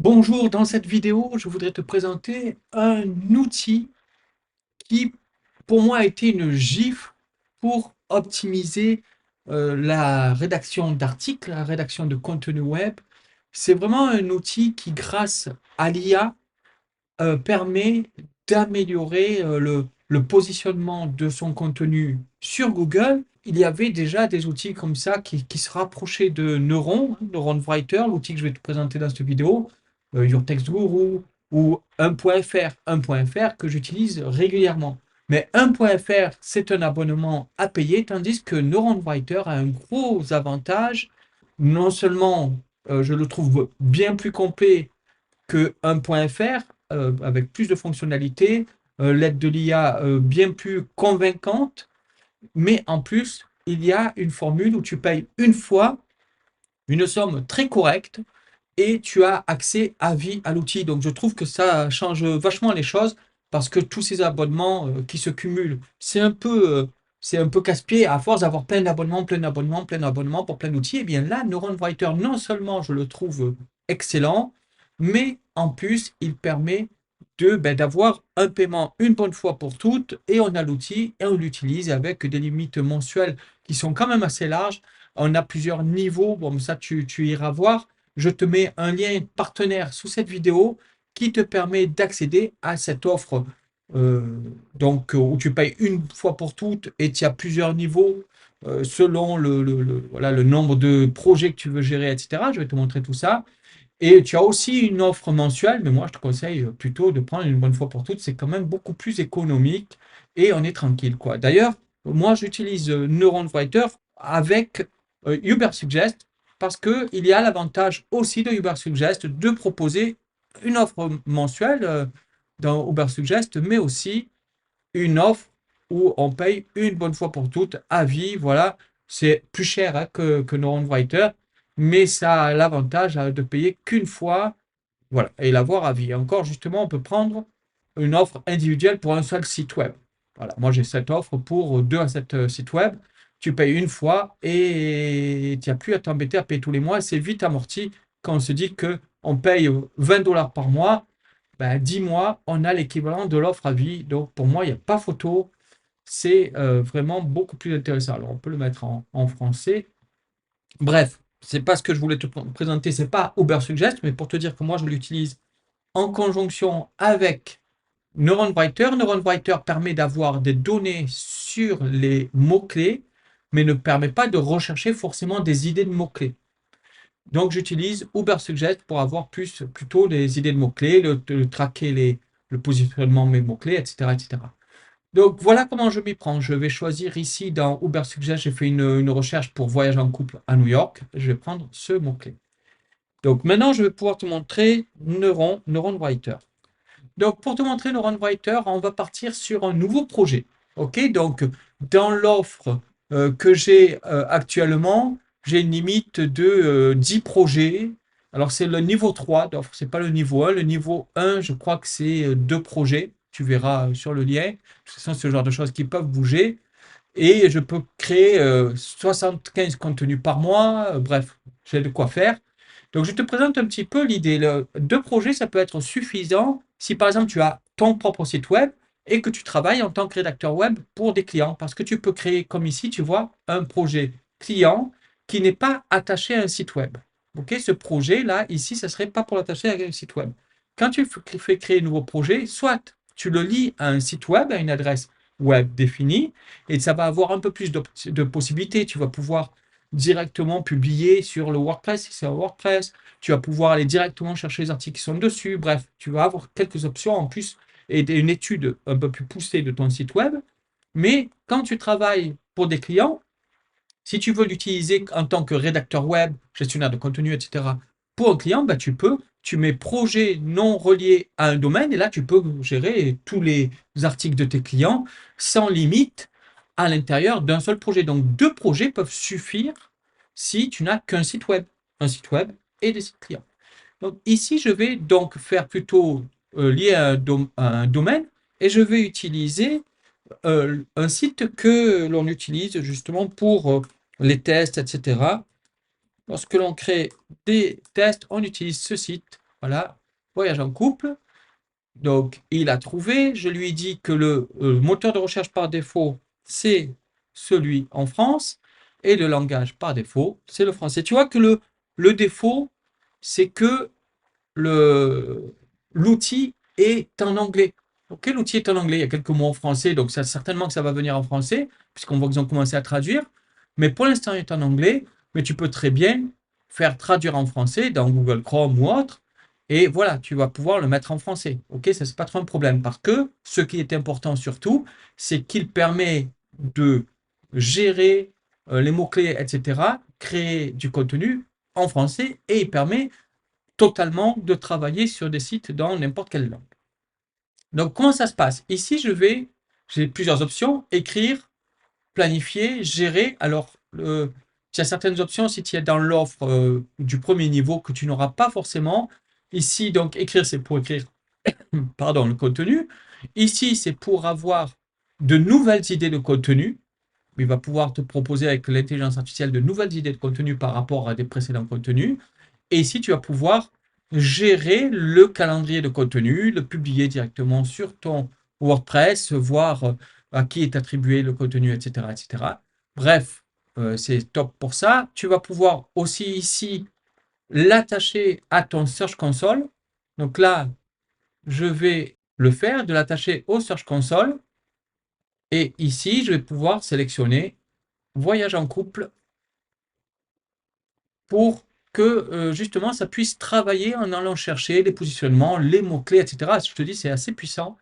Bonjour, dans cette vidéo, je voudrais te présenter un outil qui, pour moi, a été une gifle pour optimiser la rédaction d'articles, la rédaction de contenu web. C'est vraiment un outil qui, grâce à l'IA, permet d'améliorer le positionnement de son contenu sur Google. Il y avait déjà des outils comme ça qui se rapprochaient de Neuron, Neuron Writer, l'outil que je vais te présenter dans cette vidéo, Your Text Guru ou 1.fr, 1.fr que j'utilise régulièrement. Mais 1.fr, c'est un abonnement à payer, tandis que Neuron Writer a un gros avantage. Non seulement je le trouve bien plus complet que 1.fr, avec plus de fonctionnalités, l'aide de l'IA bien plus convaincante, mais en plus, il y a une formule où tu payes une fois une somme très correcte et tu as accès à vie à l'outil. Donc je trouve que ça change vachement les choses parce que tous ces abonnements qui se cumulent, c'est un peu casse-pied à force d'avoir plein d'abonnements, plein d'abonnements, plein d'abonnements pour plein d'outils. Et bien là, Neuron Writer, non seulement je le trouve excellent, mais en plus, il permet d'avoir un paiement une bonne fois pour toutes et on a l'outil et on l'utilise avec des limites mensuelles qui sont quand même assez larges. On a plusieurs niveaux, bon ça tu iras voir. Je te mets un lien partenaire sous cette vidéo qui te permet d'accéder à cette offre où tu payes une fois pour toutes et tu as plusieurs niveaux selon voilà, le nombre de projets que tu veux gérer, etc. Je vais te montrer tout ça. Et tu as aussi une offre mensuelle, mais moi je te conseille plutôt de prendre une bonne fois pour toutes. C'est quand même beaucoup plus économique et on est tranquille, quoi. D'ailleurs, moi j'utilise Neuron Writer avec Ubersuggest parce qu'il y a l'avantage aussi de Ubersuggest de proposer une offre mensuelle dans Ubersuggest, mais aussi une offre où on paye une bonne fois pour toutes à vie. Voilà, c'est plus cher hein, que Neuron Writer, mais ça a l'avantage de payer qu'une fois, voilà, et l'avoir à vie. Et encore, justement, on peut prendre une offre individuelle pour un seul site web. Voilà, moi j'ai cette offre pour 2 à 7 sites web. Tu payes une fois et tu n'as plus à t'embêter à payer tous les mois. C'est vite amorti quand on se dit que on paye 20 $ par mois. Ben, 10 mois, on a l'équivalent de l'offre à vie. Donc pour moi, il n'y a pas photo. C'est vraiment beaucoup plus intéressant. Alors on peut le mettre en français. Bref, c'est pas ce que je voulais te présenter, c'est pas Ubersuggest, mais pour te dire que moi je l'utilise en conjonction avec Neuron Writer. Neuron Writer permet d'avoir des données sur les mots-clés, mais ne permet pas de rechercher forcément des idées de mots-clés. Donc j'utilise Ubersuggest pour avoir plutôt des idées de mots-clés, traquer le positionnement de mes mots-clés, etc., etc. Donc voilà comment je m'y prends. Je vais choisir ici dans Ubersuggest, j'ai fait une recherche pour voyage en couple à New York. Je vais prendre ce mot-clé. Donc maintenant, je vais pouvoir te montrer Neuron Writer. Donc pour te montrer Neuron Writer, on va partir sur un nouveau projet. Ok, donc dans l'offre que j'ai actuellement, j'ai une limite de 10 projets. Alors c'est le niveau 3 d'offre, c'est pas le niveau 1. Le niveau 1, je crois que c'est 2 projets. Tu verras sur le lien. De toute façon, c'est le genre de choses qui peuvent bouger. Et je peux créer 75 contenus par mois. Bref, j'ai de quoi faire. Donc, je te présente un petit peu l'idée. Deux projets, ça peut être suffisant si, par exemple, tu as ton propre site web et que tu travailles en tant que rédacteur web pour des clients. Parce que tu peux créer, comme ici, tu vois, un projet client qui n'est pas attaché à un site web. Ok, ce projet-là, ici, ça ne serait pas pour l'attacher à un site web. Quand tu fais créer un nouveau projet, soit tu le lis à un site web, à une adresse web définie, et ça va avoir un peu plus de possibilités. Tu vas pouvoir directement publier sur le WordPress si c'est un WordPress. Tu vas pouvoir aller directement chercher les articles qui sont dessus. Bref, tu vas avoir quelques options en plus et une étude un peu plus poussée de ton site web. Mais quand tu travailles pour des clients, si tu veux l'utiliser en tant que rédacteur web, gestionnaire de contenu, etc., pour un client, bah, tu mets projet non relié à un domaine et là, tu peux gérer tous les articles de tes clients sans limite à l'intérieur d'un seul projet. Donc, deux projets peuvent suffire si tu n'as qu'un site web, et des sites clients. Donc, ici, je vais donc faire plutôt lié à un domaine et je vais utiliser un site que l'on utilise justement pour les tests, etc. Lorsque l'on crée des tests, on utilise ce site Voilà, voyage en couple. Donc, il a trouvé. Je lui ai dit que le moteur de recherche par défaut, c'est celui en France. Et le langage par défaut, c'est le français. Tu vois que le défaut, c'est que l'outil est en anglais. Ok, l'outil est en anglais. Il y a quelques mots en français, donc ça, certainement que ça va venir en français, puisqu'on voit qu'ils ont commencé à traduire. Mais pour l'instant, il est en anglais. Mais tu peux très bien faire traduire en français dans Google Chrome ou autre. Et voilà, tu vas pouvoir le mettre en français. Ok, ça, c'est pas trop un problème. Parce que ce qui est important surtout, c'est qu'il permet de gérer les mots-clés, etc., créer du contenu en français et il permet totalement de travailler sur des sites dans n'importe quelle langue. Donc, comment ça se passe? Ici, j'ai plusieurs options, écrire, planifier, gérer. Alors, tu as certaines options si tu es dans l'offre du premier niveau que tu n'auras pas forcément. Ici, donc, écrire, c'est pour écrire, pardon, le contenu. Ici, c'est pour avoir de nouvelles idées de contenu. Il va pouvoir te proposer avec l'intelligence artificielle de nouvelles idées de contenu par rapport à des précédents contenus. Et ici, tu vas pouvoir gérer le calendrier de contenu, le publier directement sur ton WordPress, voir à qui est attribué le contenu, etc. etc. Bref, c'est top pour ça. Tu vas pouvoir aussi ici l'attacher à ton Search Console. Donc là, je vais le faire, de l'attacher au Search Console. Et ici, je vais pouvoir sélectionner Voyage en couple pour que justement ça puisse travailler en allant chercher les positionnements, les mots-clés, etc. Je te dis, c'est assez puissant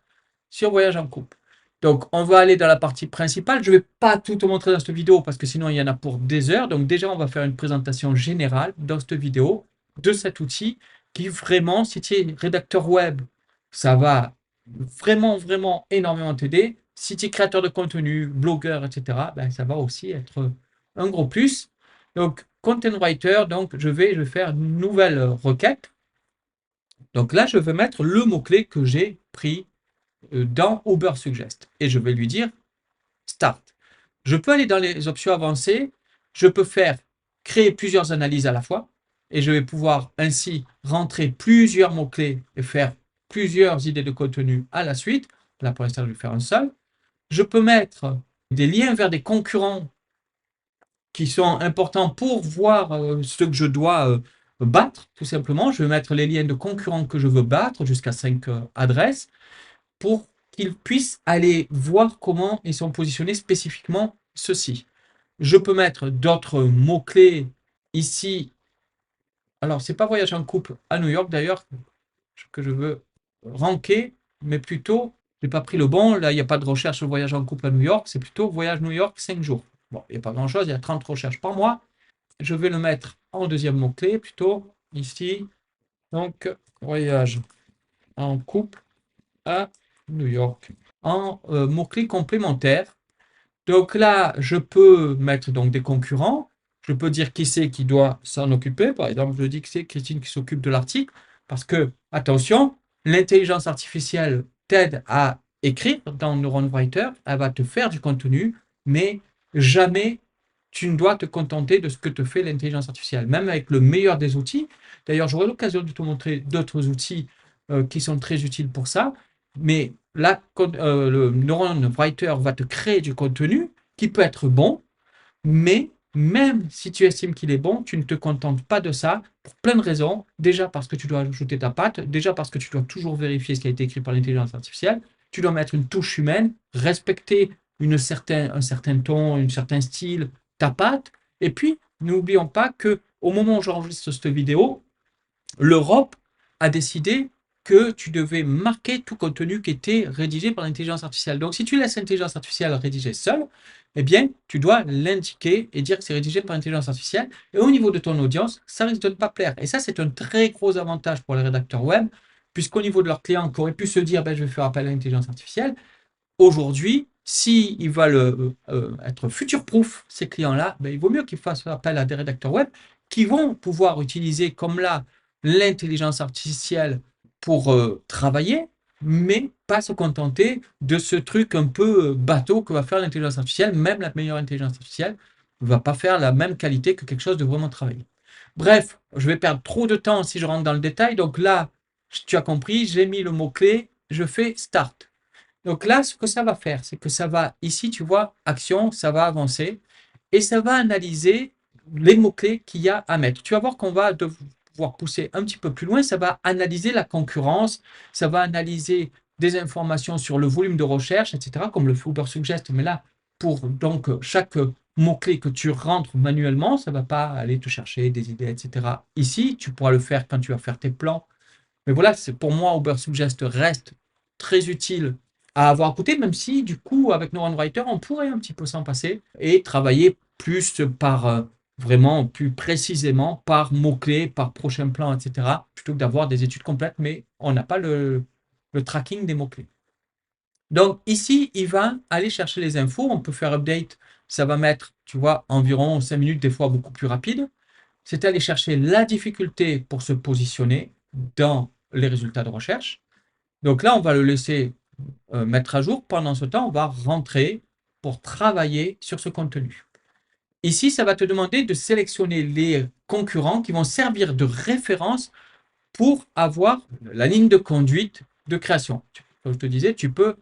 sur Voyage en couple. Donc, on va aller dans la partie principale. Je ne vais pas tout te montrer dans cette vidéo parce que sinon, il y en a pour des heures. Donc, déjà, on va faire une présentation générale dans cette vidéo de cet outil qui vraiment, si tu es rédacteur web, ça va vraiment, vraiment énormément t'aider. Si tu es créateur de contenu, blogueur, etc., ben, ça va aussi être un gros plus. Donc, Content Writer, donc je vais faire une nouvelle requête. Donc là, je vais mettre le mot-clé que j'ai pris dans Ubersuggest et je vais lui dire Start. Je peux aller dans les options avancées, je peux faire créer plusieurs analyses à la fois et je vais pouvoir ainsi rentrer plusieurs mots-clés et faire plusieurs idées de contenu à la suite. Là, pour l'instant, je vais faire un seul. Je peux mettre des liens vers des concurrents qui sont importants pour voir ce que je dois battre, tout simplement. Je vais mettre les liens de concurrents que je veux battre jusqu'à 5 adresses pour qu'ils puissent aller voir comment ils sont positionnés spécifiquement ceux-ci. Je peux mettre d'autres mots-clés ici. Alors, ce n'est pas voyage en couple à New York d'ailleurs que je veux ranker, mais plutôt, je n'ai pas pris le bon. Là, il n'y a pas de recherche sur voyage en couple à New York, c'est plutôt voyage New York 5 jours. Bon, il n'y a pas grand-chose, il y a 30 recherches par mois. Je vais le mettre en deuxième mot-clé plutôt ici. Donc, voyage en couple à New York. En mots-clés complémentaires. Donc là, je peux mettre donc des concurrents. Je peux dire qui c'est qui doit s'en occuper. Par exemple, je dis que c'est Christine qui s'occupe de l'article. Parce que, attention, l'intelligence artificielle t'aide à écrire dans Neuron Writer. Elle va te faire du contenu, mais jamais tu ne dois te contenter de ce que te fait l'intelligence artificielle, même avec le meilleur des outils. D'ailleurs, j'aurai l'occasion de te montrer d'autres outils qui sont très utiles pour ça. Mais là, le Neuron Writer va te créer du contenu qui peut être bon, mais même si tu estimes qu'il est bon, tu ne te contentes pas de ça pour plein de raisons. Déjà parce que tu dois ajouter ta patte, déjà parce que tu dois toujours vérifier ce qui a été écrit par l'intelligence artificielle, tu dois mettre une touche humaine, respecter un certain ton, un certain style, ta patte. Et puis, n'oublions pas que au moment où j'enregistre cette vidéo, l'Europe a décidé que tu devais marquer tout contenu qui était rédigé par l'intelligence artificielle. Donc, si tu laisses l'intelligence artificielle rédiger seule, eh bien, tu dois l'indiquer et dire que c'est rédigé par l'intelligence artificielle. Et au niveau de ton audience, ça risque de ne pas plaire. Et ça, c'est un très gros avantage pour les rédacteurs web, puisqu'au niveau de leurs clients qui auraient pu se dire, ben, je vais faire appel à l'intelligence artificielle, aujourd'hui, s'ils veulent être future-proof, ces clients-là, ben, il vaut mieux qu'ils fassent appel à des rédacteurs web qui vont pouvoir utiliser, comme là, l'intelligence artificielle pour travailler, mais pas se contenter de ce truc un peu bateau que va faire l'intelligence artificielle. Même la meilleure intelligence artificielle ne va pas faire la même qualité que quelque chose de vraiment travaillé. Bref, je vais perdre trop de temps si je rentre dans le détail. Donc là, tu as compris, j'ai mis le mot-clé, je fais Start. Donc là, ce que ça va faire, c'est que ça va, ici, tu vois, action, ça va avancer et ça va analyser les mots-clés qu'il y a à mettre. Tu vas voir qu'on va devoir pousser un petit peu plus loin, ça va analyser la concurrence, ça va analyser des informations sur le volume de recherche, etc., comme le fait Ubersuggest. Mais là, pour donc chaque mot-clé que tu rentres manuellement, ça ne va pas aller te chercher des idées, etc. Ici, tu pourras le faire quand tu vas faire tes plans. Mais voilà, c'est pour moi, Ubersuggest reste très utile à avoir à côté, même si du coup, avec Neuron Writer, on pourrait un petit peu s'en passer et travailler plus par vraiment plus précisément par mots-clés, par prochain plan, etc., plutôt que d'avoir des études complètes, mais on n'a pas le tracking des mots-clés. Donc ici, il va aller chercher les infos, on peut faire update, ça va mettre, tu vois, environ 5 minutes, des fois beaucoup plus rapide. C'est aller chercher la difficulté pour se positionner dans les résultats de recherche. Donc là, on va le laisser mettre à jour. Pendant ce temps, on va rentrer pour travailler sur ce contenu. Ici, ça va te demander de sélectionner les concurrents qui vont servir de référence pour avoir la ligne de conduite de création. Comme je te disais, tu peux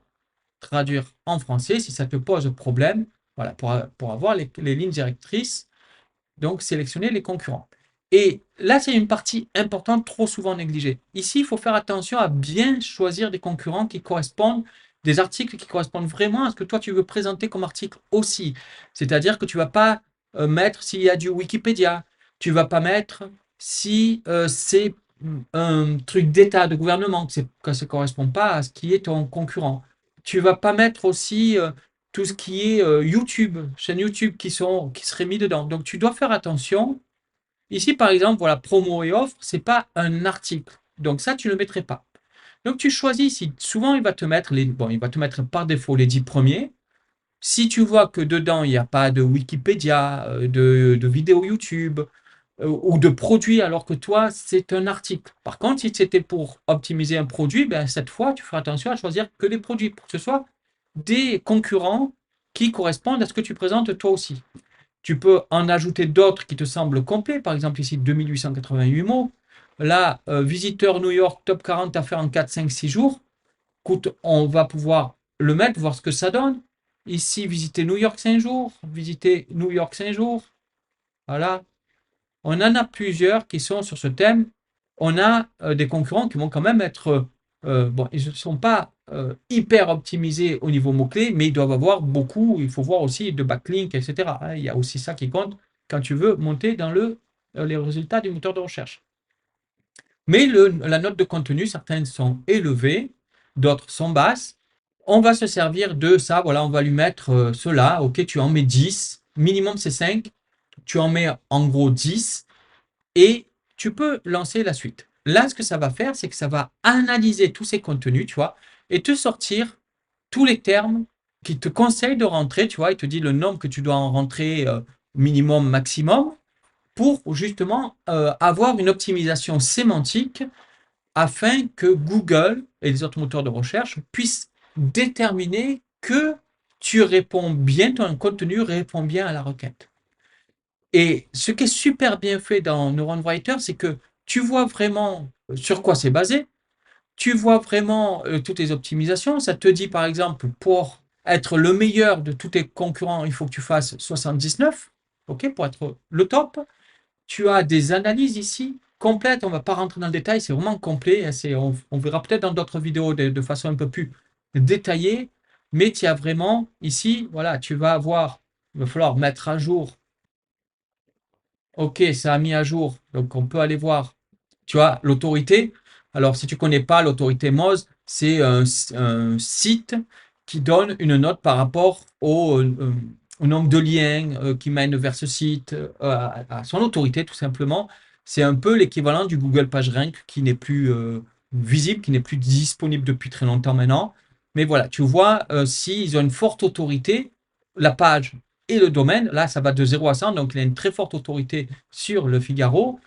traduire en français si ça te pose problème, voilà, pour avoir les lignes directrices, donc sélectionner les concurrents. Et là, c'est une partie importante, trop souvent négligée. Ici, il faut faire attention à bien choisir des concurrents qui correspondent, des articles qui correspondent vraiment à ce que toi, tu veux présenter comme article aussi. C'est-à-dire que tu ne vas pas mettre s'il y a du Wikipédia, tu ne vas pas mettre si c'est un truc d'État, de gouvernement, que ça ne correspond pas à ce qui est ton concurrent. Tu ne vas pas mettre aussi tout ce qui est YouTube, chaîne YouTube qui seraient mis dedans. Donc tu dois faire attention. Ici, par exemple, voilà, promo et offre, c'est pas un article. Donc ça, tu ne le mettrais pas. Donc tu choisis ici. Souvent, il va te mettre il va te mettre par défaut les 10 premiers. Si tu vois que dedans, il n'y a pas de Wikipédia, de vidéos YouTube ou de produits, alors que toi, c'est un article. Par contre, si c'était pour optimiser un produit, ben, cette fois, tu feras attention à choisir que des produits pour que ce soit des concurrents qui correspondent à ce que tu présentes toi aussi. Tu peux en ajouter d'autres qui te semblent complets. Par exemple, ici, 2888 mots. Là, visiteur New York, top 40 à faire en 4, 5, 6 jours. Écoute, on va pouvoir le mettre, voir ce que ça donne. Ici, visiter New York 5 jours. Visiter New York 5 jours. Voilà. On en a plusieurs qui sont sur ce thème. On a des concurrents qui vont quand même être, bon, ils ne sont pas hyper optimisés au niveau mots-clés, mais ils doivent avoir beaucoup, il faut voir aussi de backlinks, etc. Hein. Il y a aussi ça qui compte quand tu veux monter dans les résultats du moteur de recherche. Mais la note de contenu, certaines sont élevées, d'autres sont basses. On va se servir de ça, voilà, on va lui mettre cela, ok, tu en mets 10, minimum c'est 5, tu en mets en gros 10, et tu peux lancer la suite. Là, ce que ça va faire, c'est que ça va analyser tous ces contenus, tu vois, et te sortir tous les termes qui te conseillent de rentrer, tu vois, il te dit le nombre que tu dois en rentrer minimum, maximum, pour justement avoir une optimisation sémantique afin que Google et les autres moteurs de recherche puissent déterminer que tu réponds bien, ton contenu répond bien à la requête. Et ce qui est super bien fait dans Neuron Writer, c'est que tu vois vraiment sur quoi c'est basé, tu vois vraiment toutes les optimisations. Ça te dit par exemple, pour être le meilleur de tous tes concurrents, il faut que tu fasses 79, ok, pour être le top. Tu as des analyses ici complètes, on ne va pas rentrer dans le détail, c'est vraiment complet. On verra peut-être dans d'autres vidéos de façon un peu plus détaillée, mais tu as vraiment ici, voilà, tu vas avoir, il va falloir mettre à jour. Ok, ça a mis à jour. Donc, on peut aller voir, tu vois, l'autorité. Alors, si tu ne connais pas l'autorité Moz, c'est un site qui donne une note par rapport au nombre de liens qui mènent vers ce site, à son autorité, tout simplement. C'est un peu l'équivalent du Google PageRank qui n'est plus visible, qui n'est plus disponible depuis très longtemps maintenant. Mais voilà, tu vois, s'ils ont une forte autorité, la page et le domaine, là, ça va de 0 à 100, donc il a une très forte autorité sur le Figaro,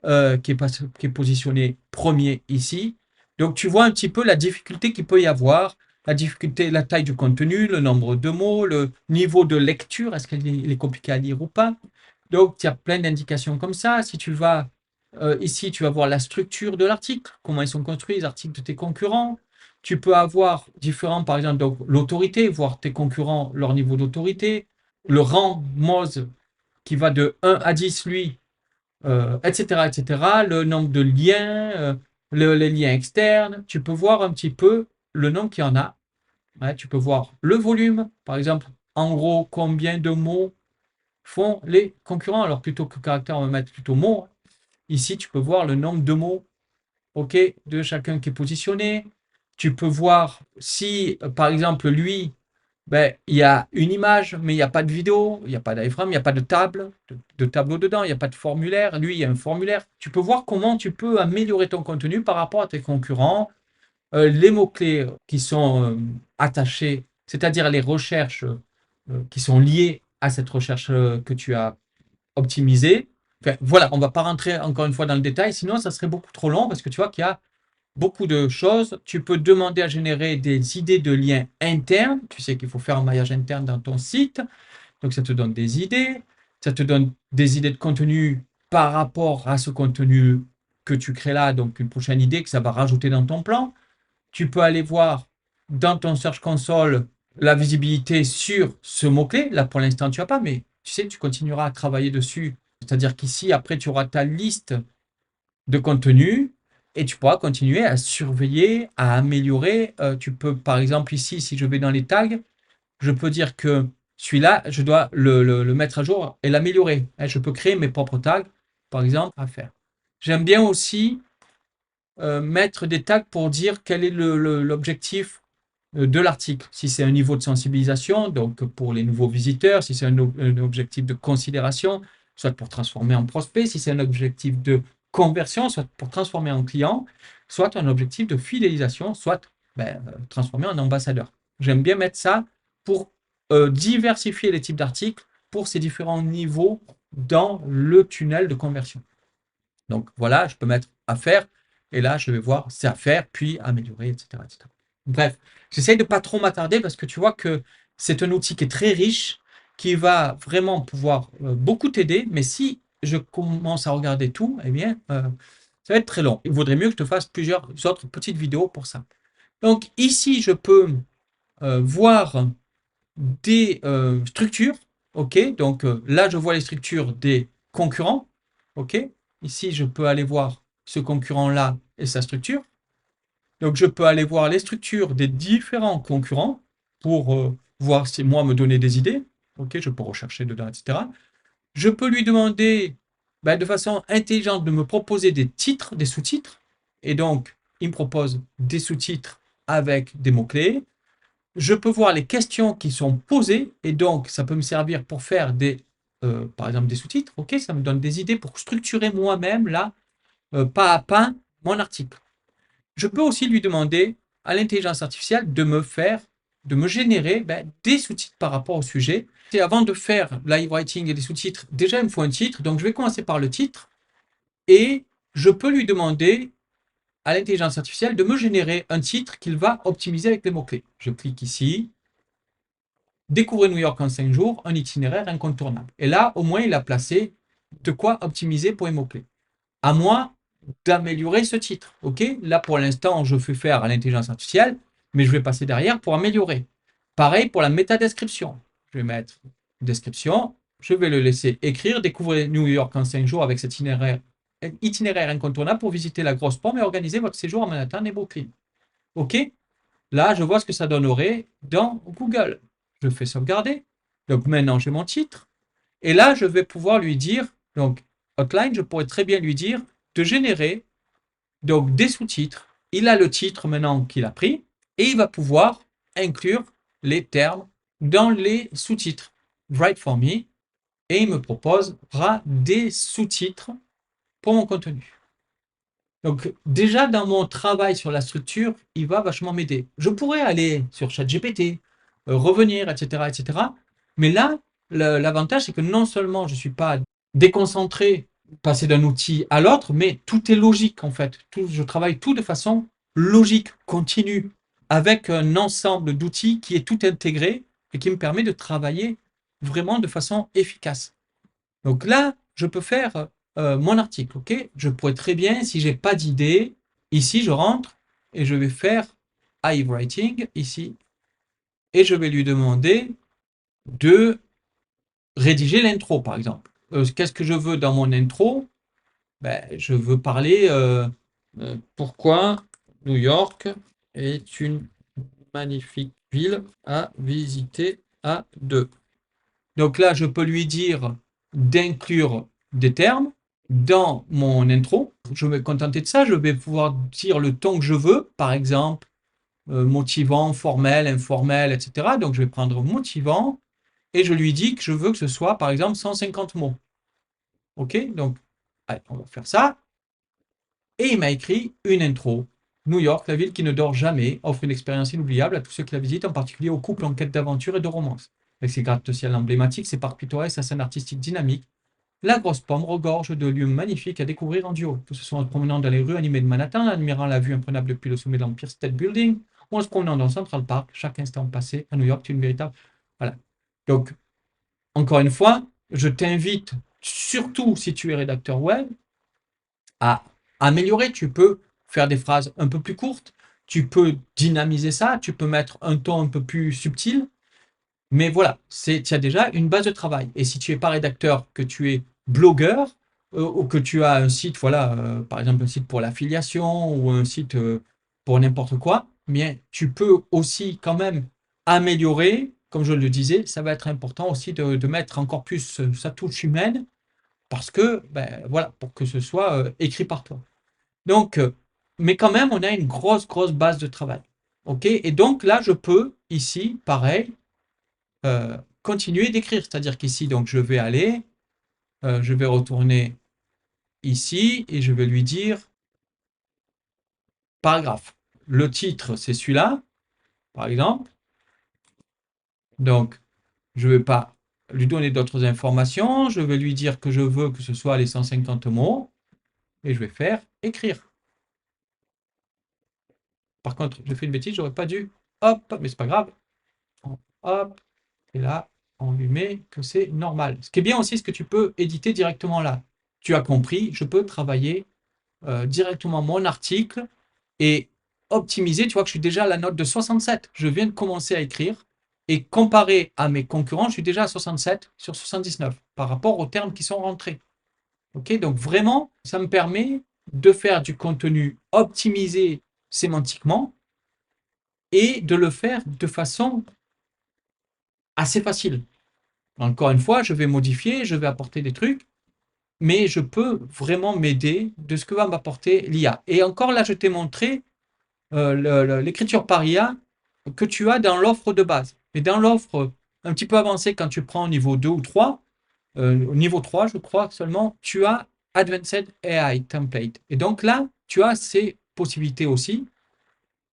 qui est positionné premier ici. Donc tu vois un petit peu la difficulté qu'il peut y avoir, la difficulté, la taille du contenu, le nombre de mots, le niveau de lecture, est-ce qu'il est compliqué à lire ou pas. Donc, il y a plein d'indications comme ça. Si tu vas ici, tu vas voir la structure de l'article, comment ils sont construits, les articles de tes concurrents. Tu peux avoir différents, par exemple, donc l'autorité, voir tes concurrents, leur niveau d'autorité, le rang Moz qui va de 1 à 10, lui, etc., etc., le nombre de liens, les liens externes. Tu peux voir un petit peu le nombre qu'il y en a. Ouais, tu peux voir le volume, par exemple, en gros, combien de mots font les concurrents. Alors, plutôt que caractère, on va mettre plutôt mots. Ici, tu peux voir le nombre de mots, OK, de chacun qui est positionné. Tu peux voir si, par exemple, lui, ben, il y a une image, mais il n'y a pas de vidéo, il n'y a pas d'iFrame, il n'y a pas de table, de tableau dedans, il n'y a pas de formulaire. Lui, il y a un formulaire. Tu peux voir comment tu peux améliorer ton contenu par rapport à tes concurrents, les mots-clés qui sont attachés, c'est-à-dire les recherches qui sont liées à cette recherche que tu as optimisée. Enfin, voilà, on ne va pas rentrer encore une fois dans le détail, sinon ça serait beaucoup trop long parce que tu vois qu'il y a beaucoup de choses. Tu peux demander à générer des idées de liens internes. Tu sais qu'il faut faire un maillage interne dans ton site. Donc, ça te donne des idées. Ça te donne des idées de contenu par rapport à ce contenu que tu crées là. Donc, une prochaine idée que ça va rajouter dans ton plan. Tu peux aller voir dans ton Search Console la visibilité sur ce mot-clé. Là, pour l'instant, tu n'as pas, mais tu sais, tu continueras à travailler dessus. C'est-à-dire qu'ici, après, tu auras ta liste de contenu et tu pourras continuer à surveiller, à améliorer. Tu peux, par exemple, ici, si je vais dans les tags, je peux dire que celui-là, je dois le mettre à jour et l'améliorer. Je peux créer mes propres tags, par exemple, à faire. J'aime bien aussi mettre des tags pour dire quel est l'objectif de l'article. Si c'est un niveau de sensibilisation, donc pour les nouveaux visiteurs, si c'est un objectif de considération, soit pour transformer en prospect, si c'est un objectif de conversion, soit pour transformer en client, soit un objectif de fidélisation, soit transformer en ambassadeur. J'aime bien mettre ça pour diversifier les types d'articles pour ces différents niveaux dans le tunnel de conversion. Donc voilà, je peux mettre à faire, et là je vais voir c'est à faire, puis améliorer, etc. etc. Bref, j'essaye de ne pas trop m'attarder parce que tu vois que c'est un outil qui est très riche, qui va vraiment pouvoir beaucoup t'aider, mais si je commence à regarder tout, eh bien, ça va être très long. Il vaudrait mieux que je te fasse plusieurs autres petites vidéos pour ça. Donc ici, je peux voir des structures, ok, donc là, je vois les structures des concurrents, ok, ici, je peux aller voir ce concurrent-là et sa structure, donc je peux aller voir les structures des différents concurrents pour voir si moi me donner des idées, ok, je peux rechercher dedans, etc. Je peux lui demander de façon intelligente de me proposer des titres, des sous-titres, et donc il me propose des sous-titres avec des mots-clés. Je peux voir les questions qui sont posées et donc ça peut me servir pour faire par exemple des sous-titres. Ok, ça me donne des idées pour structurer moi-même là, pas à pas, mon article. Je peux aussi lui demander à l'intelligence artificielle de me générer des sous-titres par rapport au sujet. Et avant de faire live writing et des sous-titres, déjà il me faut un titre, donc je vais commencer par le titre et je peux lui demander à l'intelligence artificielle de me générer un titre qu'il va optimiser avec les mots-clés. Je clique ici. Découvrez New York en 5 jours, un itinéraire incontournable. Et là, au moins, il a placé de quoi optimiser pour les mots-clés. À moi d'améliorer ce titre. Ok, là, pour l'instant, je fais faire à l'intelligence artificielle, mais je vais passer derrière pour améliorer. Pareil pour la métadescription. Je vais mettre description, je vais le laisser écrire, découvrez New York en 5 jours avec cet itinéraire incontournable pour visiter la grosse pomme et organiser votre séjour à Manhattan et Brooklyn. Ok, là, je vois ce que ça donnerait dans Google. Je fais sauvegarder. Donc maintenant, j'ai mon titre. Et là, je vais pouvoir lui dire, donc Outline, je pourrais très bien lui dire de générer donc des sous-titres. Il a le titre maintenant qu'il a pris et il va pouvoir inclure les termes dans les sous-titres. Write for me et il me proposera des sous-titres pour mon contenu. Donc déjà dans mon travail sur la structure, il va vachement m'aider. Je pourrais aller sur ChatGPT, revenir, etc., etc. Mais là, l'avantage, c'est que non seulement je ne suis pas déconcentré, passer d'un outil à l'autre, mais tout est logique en fait. Je travaille tout de façon logique, continue, avec un ensemble d'outils qui est tout intégré et qui me permet de travailler vraiment de façon efficace. Donc là, je peux faire mon article, ok? Je pourrais très bien, si j'ai pas d'idée, ici je rentre et je vais faire Hive Writing ici et je vais lui demander de rédiger l'intro, par exemple. Qu'est-ce que je veux dans mon intro? Ben, je veux parler pourquoi New York est une magnifique ville à visiter à deux. Donc là, je peux lui dire d'inclure des termes dans mon intro. Je vais me contenter de ça. Je vais pouvoir dire le ton que je veux, par exemple, motivant, formel, informel, etc. Donc je vais prendre motivant et je lui dis que je veux que ce soit, par exemple, 150 mots. OK? Donc, allez, on va faire ça. Et il m'a écrit une intro. New York, la ville qui ne dort jamais, offre une expérience inoubliable à tous ceux qui la visitent, en particulier aux couples en quête d'aventure et de romance. Avec ses gratte-ciel emblématiques, ses parcs pittoresques, sa scène artistique dynamique, la Grosse Pomme regorge de lieux magnifiques à découvrir en duo, que ce soit en se promenant dans les rues animées de Manhattan, en admirant la vue imprenable depuis le sommet de l'Empire State Building, ou en se promenant dans Central Park. Chaque instant passé à New York est une véritable... Voilà. Donc, encore une fois, je t'invite, surtout si tu es rédacteur web, à améliorer. Tu peux faire des phrases un peu plus courtes, tu peux dynamiser ça, tu peux mettre un ton un peu plus subtil, mais voilà, tu as déjà une base de travail. Et si tu n'es pas rédacteur, que tu es blogueur, ou que tu as un site, voilà, par exemple un site pour l'affiliation ou un site pour n'importe quoi, eh bien, tu peux aussi quand même améliorer, comme je le disais, ça va être important aussi de mettre encore plus sa touche humaine, parce que, ben, voilà, pour que ce soit écrit par toi. Donc, mais quand même, on a une grosse, grosse base de travail. OK? Et donc là, je peux, ici, pareil, continuer d'écrire. C'est-à-dire qu'ici, donc, je vais aller, je vais retourner ici et je vais lui dire paragraphe. Le titre, c'est celui-là, par exemple. Donc, je ne vais pas lui donner d'autres informations. Je vais lui dire que je veux que ce soit les 150 mots et je vais faire écrire. Par contre, je fais une bêtise, j'aurais pas dû. Hop, mais c'est pas grave. Hop, et là, on lui met que c'est normal. Ce qui est bien aussi, c'est que tu peux éditer directement là. Tu as compris, je peux travailler directement mon article et optimiser. Tu vois que je suis déjà à la note de 67. Je viens de commencer à écrire et comparé à mes concurrents, je suis déjà à 67 sur 79 par rapport aux termes qui sont rentrés. Ok, donc vraiment, ça me permet de faire du contenu optimisé sémantiquement et de le faire de façon assez facile. Encore une fois, je vais modifier, je vais apporter des trucs, mais je peux vraiment m'aider de ce que va m'apporter l'IA. Et encore là, je t'ai montré l'écriture par IA que tu as dans l'offre de base. Mais dans l'offre un petit peu avancée, quand tu prends au niveau 2 ou 3, au niveau 3, je crois seulement, tu as Advanced AI Template. Et donc là, tu as ces possibilités aussi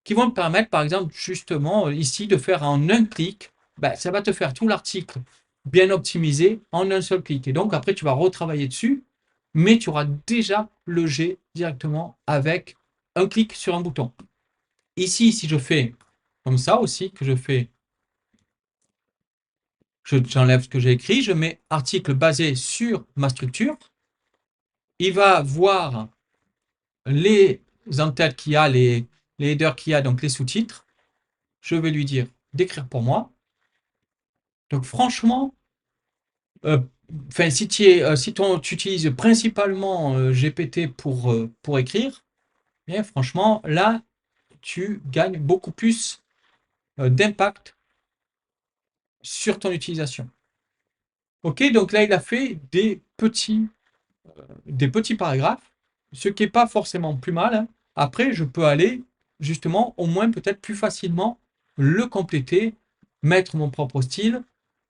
qui vont te permettre, par exemple, justement, ici, de faire en un clic, ben, ça va te faire tout l'article bien optimisé en un seul clic. Et donc, après, tu vas retravailler dessus, mais tu auras déjà le G directement avec un clic sur un bouton. Ici, si je fais comme ça aussi, que je fais, j'enlève ce que j'ai écrit, je mets article basé sur ma structure, il va voir les en-têtes qu'il y a, les headers qu'il y a, donc les sous-titres. Je vais lui dire d'écrire pour moi. Donc franchement, euh, si tu utilises principalement GPT pour écrire, bien, franchement, là, tu gagnes beaucoup plus d'impact sur ton utilisation. Ok, donc là, il a fait des petits paragraphes, ce qui n'est pas forcément plus mal, hein. Après, je peux aller justement, au moins peut-être plus facilement, le compléter, mettre mon propre style.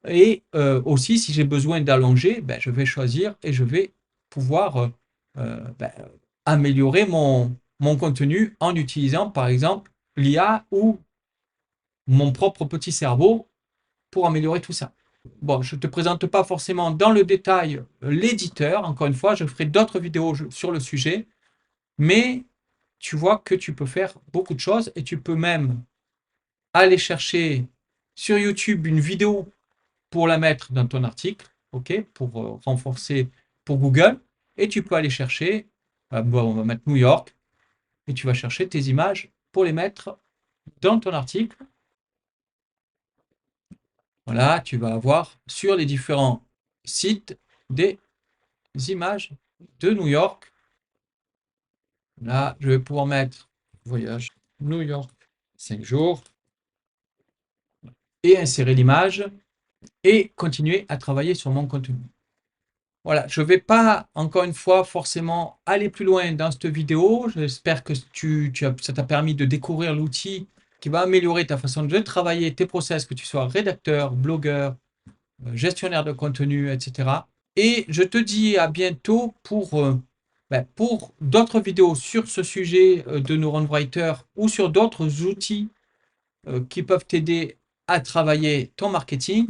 Et aussi, si j'ai besoin d'allonger, ben, je vais choisir et je vais pouvoir ben, améliorer mon contenu en utilisant, par exemple, l'IA ou mon propre petit cerveau pour améliorer tout ça. Bon, je ne te présente pas forcément dans le détail l'éditeur. Encore une fois, je ferai d'autres vidéos sur le sujet, mais tu vois que tu peux faire beaucoup de choses et tu peux même aller chercher sur YouTube une vidéo pour la mettre dans ton article. ok, pour renforcer pour Google. Et tu peux aller chercher, bon, on va mettre New York, et tu vas chercher tes images pour les mettre dans ton article. Voilà, tu vas avoir sur les différents sites des images de New York. Là, je vais pouvoir mettre voyage New York 5 jours et insérer l'image et continuer à travailler sur mon contenu. Voilà, je ne vais pas, encore une fois, forcément aller plus loin dans cette vidéo. J'espère que ça t'a permis de découvrir l'outil qui va améliorer ta façon de travailler, tes process, que tu sois rédacteur, blogueur, gestionnaire de contenu, etc. Et je te dis à bientôt pour d'autres vidéos sur ce sujet de Neuron Writer ou sur d'autres outils qui peuvent t'aider à travailler ton marketing.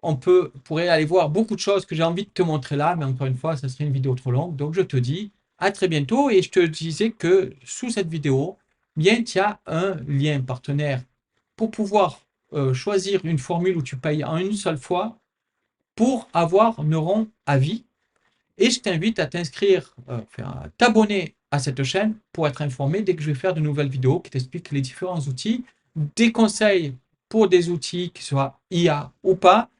On pourrait aller voir beaucoup de choses que j'ai envie de te montrer là, mais encore une fois, ça serait une vidéo trop longue. Donc, je te dis à très bientôt et je te disais que sous cette vidéo, bien, il y a un lien partenaire pour pouvoir choisir une formule où tu payes en une seule fois pour avoir Neuron à vie. Et je t'invite à t'inscrire, à t'abonner à cette chaîne pour être informé dès que je vais faire de nouvelles vidéos qui t'expliquent les différents outils, des conseils pour des outils qui soient IA ou pas,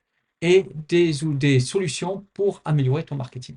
et des solutions pour améliorer ton marketing.